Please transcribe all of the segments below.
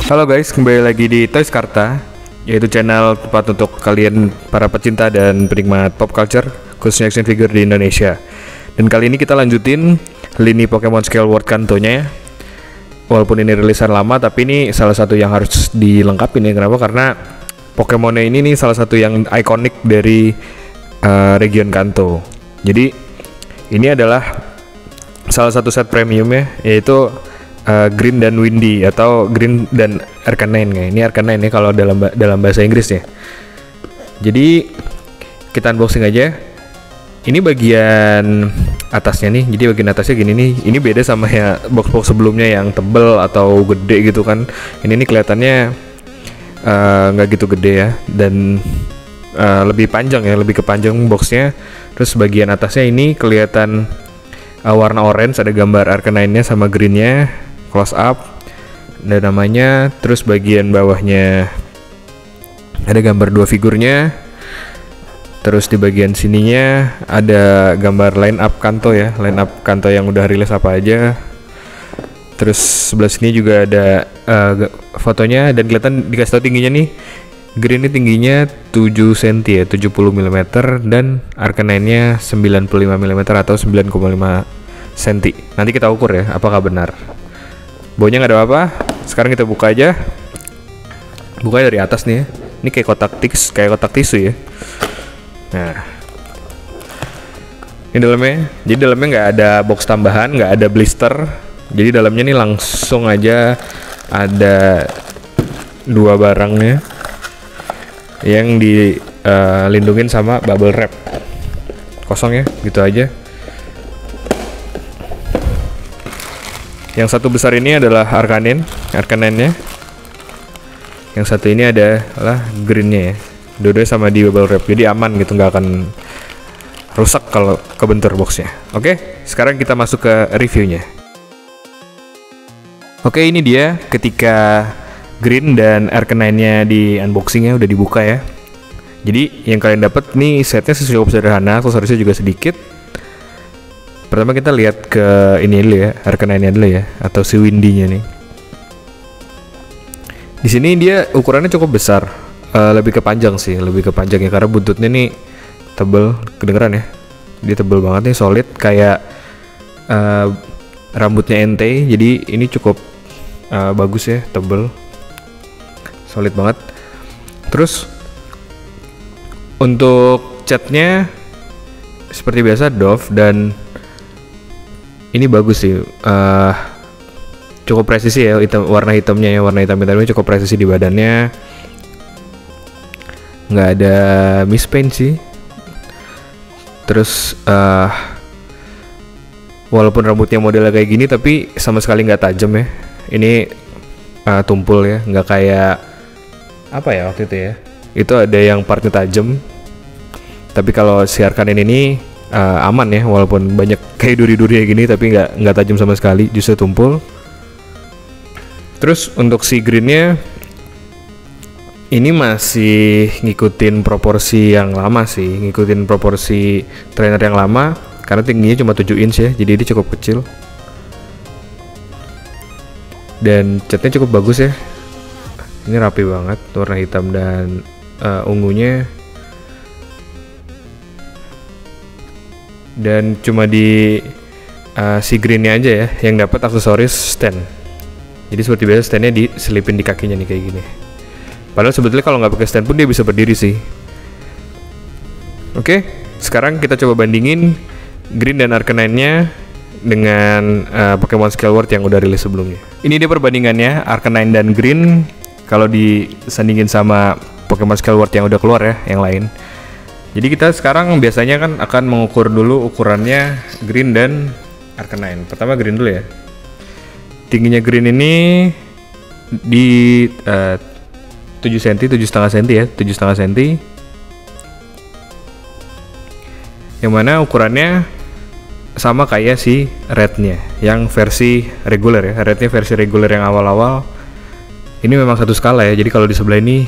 Halo guys, kembali lagi di Toys Karta, yaitu channel tempat untuk kalian para pecinta dan penikmat pop culture, khususnya action figure di Indonesia. Dan kali ini kita lanjutin lini Pokemon Skyward Kanto-nya ya. Walaupun ini rilisan lama, tapi ini salah satu yang harus dilengkapi nih. Kenapa? Karena Pokemon-nya ini nih salah satu yang ikonik dari region Kanto. Jadi ini adalah salah satu set premium ya, yaitu Green dan Windy atau Green dan Arcanine ya. Ini Arcanine ya kalau dalam bahasa Inggris ya. Jadi kita unboxing aja. Ini bagian atasnya nih. Jadi bagian atasnya gini nih. Ini beda sama ya box-box sebelumnya yang tebel atau gede gitu kan. Ini nih kelihatannya nggak gitu gede ya, dan lebih panjang ya, lebih kepanjang boxnya. Terus bagian atasnya ini kelihatan warna orange, ada gambar Arcanine-nya sama green-nya close up, ada namanya. Terus bagian bawahnya ada gambar dua figurnya. Terus di bagian sininya ada gambar line up Kanto ya, line up Kanto yang udah rilis apa aja. Terus sebelah sini juga ada fotonya, dan kelihatan dikasih tahu tingginya nih. Green ini tingginya 7 cm ya, 70 mm, dan Arcanine-nya 95 mm atau 9,5 cm. Nanti kita ukur ya apakah benar. Baunya nggak ada apa-apa. Sekarang kita buka aja. Bukanya dari atas nih ya. Ini kayak kotak tisu ya. Nah, ini dalamnya. Jadi dalamnya nggak ada box tambahan, nggak ada blister. Jadi dalamnya nih langsung aja ada dua barangnya yang dilindungin sama bubble wrap. Kosong ya, gitu aja. Yang satu besar ini adalah Arcanine-nya. Yang satu ini adalah green-nya ya. Dua-duanya sama di bubble wrap, jadi aman gitu, nggak akan rusak kalau kebentur boxnya. Oke, sekarang kita masuk ke reviewnya. Oke, ini dia ketika green dan Arcanine-nya di unboxingnya udah dibuka ya. Jadi yang kalian dapat nih setnya cukup sederhana, aksesorisnya juga sedikit. Pertama kita lihat ke ini dulu ya, Arcanine-nya dulu ya, atau si Windy-nya nih. Di sini dia ukurannya cukup besar, lebih ke panjang sih, lebih ke panjang ya, karena buntutnya nih tebel, kedengeran ya. Dia tebel banget nih, solid kayak rambutnya ente. Jadi ini cukup bagus ya, tebel, solid banget. Terus untuk catnya seperti biasa Dove, dan ini bagus sih, cukup presisi ya, warna hitamnya ya, warna hitamnya cukup presisi di badannya, nggak ada mispaint sih. Terus walaupun rambutnya modelnya kayak gini, tapi sama sekali nggak tajam ya. Ini tumpul ya, nggak kayak apa ya waktu itu ya. Itu ada yang partnya tajam, tapi kalau si Arcanine ini aman ya, walaupun banyak kayak duri-duri kayak gini, tapi nggak tajam sama sekali, justru tumpul. Terus untuk si green-nya ini masih ngikutin proporsi yang lama sih, ngikutin proporsi trainer yang lama, karena tingginya cuma 7 inch ya, jadi dia cukup kecil. Dan catnya cukup bagus ya. Ini rapi banget, warna hitam dan ungunya. Dan cuma di si green-nya aja ya yang dapat aksesoris stand. Jadi seperti biasa standnya diselipin di kakinya nih kayak gini. Padahal sebetulnya kalau nggak pakai stand pun dia bisa berdiri sih. Oke, sekarang kita coba bandingin green dan Arcanine-nya dengan Pokemon Skyward yang udah rilis sebelumnya. Ini dia perbandingannya Arcanine dan green kalau disandingin sama Pokemon Skyward yang udah keluar ya, yang lain. Jadi kita sekarang biasanya kan akan mengukur dulu ukurannya green dan Arcanine. Pertama green dulu ya. Tingginya green ini di 7 cm, 7,5 cm ya, 7,5 cm. Yang mana ukurannya sama kayak si red-nya, yang versi reguler ya. Red-nya versi reguler yang awal-awal. Ini memang satu skala ya. Jadi kalau di sebelah ini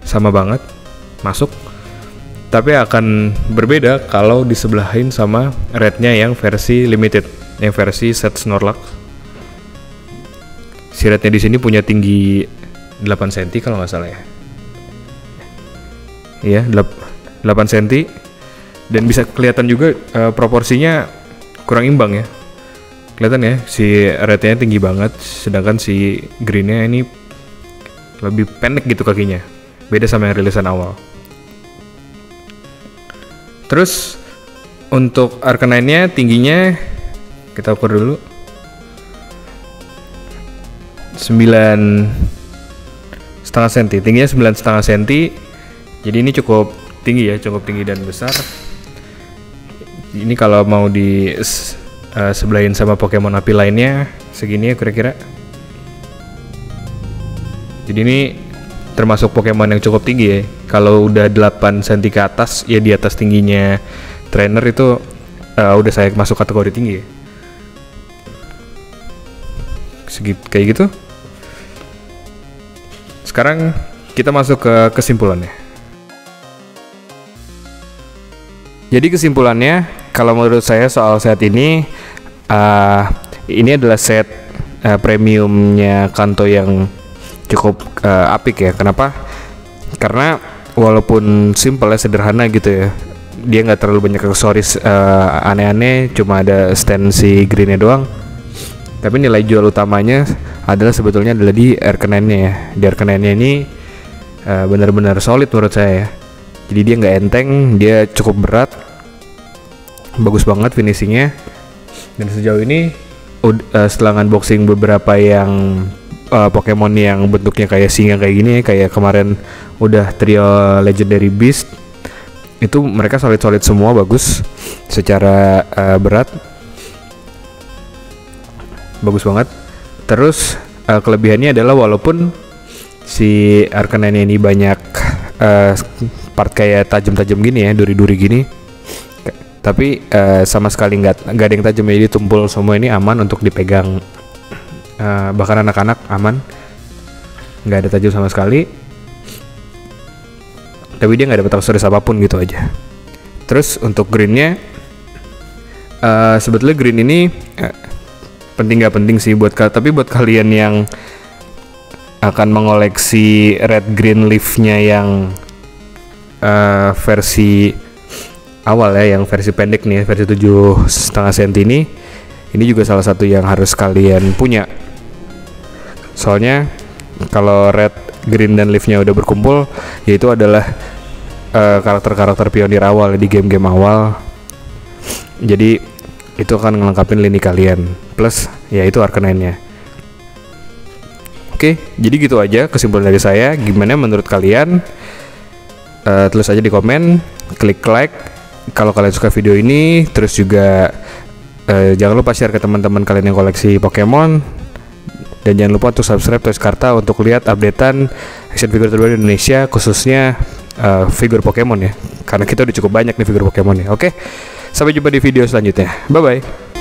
sama banget, masuk. Tapi akan berbeda kalau disebelahin sama red-nya yang versi limited, yang versi set Snorlax. Si rednya di sini punya tinggi 8 cm kalau nggak salah ya. Iya, 8 cm. Dan bisa kelihatan juga proporsinya kurang imbang ya. Kelihatan ya, si rednya tinggi banget, sedangkan si greennya ini lebih pendek gitu kakinya. Beda sama yang rilisan awal. Terus untuk Arcanine-nya tingginya kita ukur dulu 9,5 cm. Tingginya 9,5 cm. Jadi ini cukup tinggi ya, cukup tinggi dan besar. Ini kalau mau di sebelahin sama Pokemon api lainnya segini ya kira-kira. Jadi ini termasuk Pokemon yang cukup tinggi ya. Kalau udah 8 cm ke atas ya, di atas tingginya trainer itu udah saya masuk kategori tinggi ya. Kayak gitu. Sekarang kita masuk ke kesimpulannya. Jadi kesimpulannya, kalau menurut saya soal set ini adalah set premiumnya Kanto yang cukup apik ya. Kenapa? Karena walaupun simple ya, sederhana gitu ya, dia nggak terlalu banyak aksesoris aneh-aneh, cuma ada stand si greennya doang. Tapi nilai jual utamanya adalah sebetulnya adalah di Arcanine-nya ya. Di Arcanine-nya ini benar-benar solid menurut saya ya. Jadi dia nggak enteng, dia cukup berat, bagus banget finishingnya. Dan sejauh ini setelah unboxing beberapa yang Pokemon yang bentuknya kayak singa kayak gini, kayak kemarin udah trio Legendary Beast, itu mereka solid-solid semua, bagus secara berat, bagus banget. Terus kelebihannya adalah walaupun si Arcanine ini banyak part kayak tajam-tajam gini ya, duri-duri gini, tapi sama sekali nggak ada yang tajam, jadi tumpul semua, ini aman untuk dipegang, bahkan anak-anak aman, nggak ada tajam sama sekali. Tapi dia nggak dapat aksesoris apapun gitu aja. Terus untuk greennya, sebetulnya green ini penting nggak penting sih tapi buat kalian yang akan mengoleksi red green leaf-nya yang versi awal ya, yang versi pendek nih, versi 7,5 cm ini juga salah satu yang harus kalian punya. Soalnya kalau red, green, dan leaf-nya udah berkumpul, yaitu adalah karakter-karakter pionir awal di game-game awal. Jadi itu akan ngelengkapin lini kalian. Plus ya itu Arcanine-nya. Oke, jadi gitu aja kesimpulan dari saya. Gimana menurut kalian? Tulis aja di komen, klik like kalau kalian suka video ini. Terus juga jangan lupa share ke teman-teman kalian yang koleksi Pokemon. Dan jangan lupa untuk subscribe Toys Karta untuk lihat updatean action figure terbaru di Indonesia, khususnya figur Pokemon ya. Karena kita udah cukup banyak nih figur Pokemon ya. Oke, sampai jumpa di video selanjutnya. Bye bye.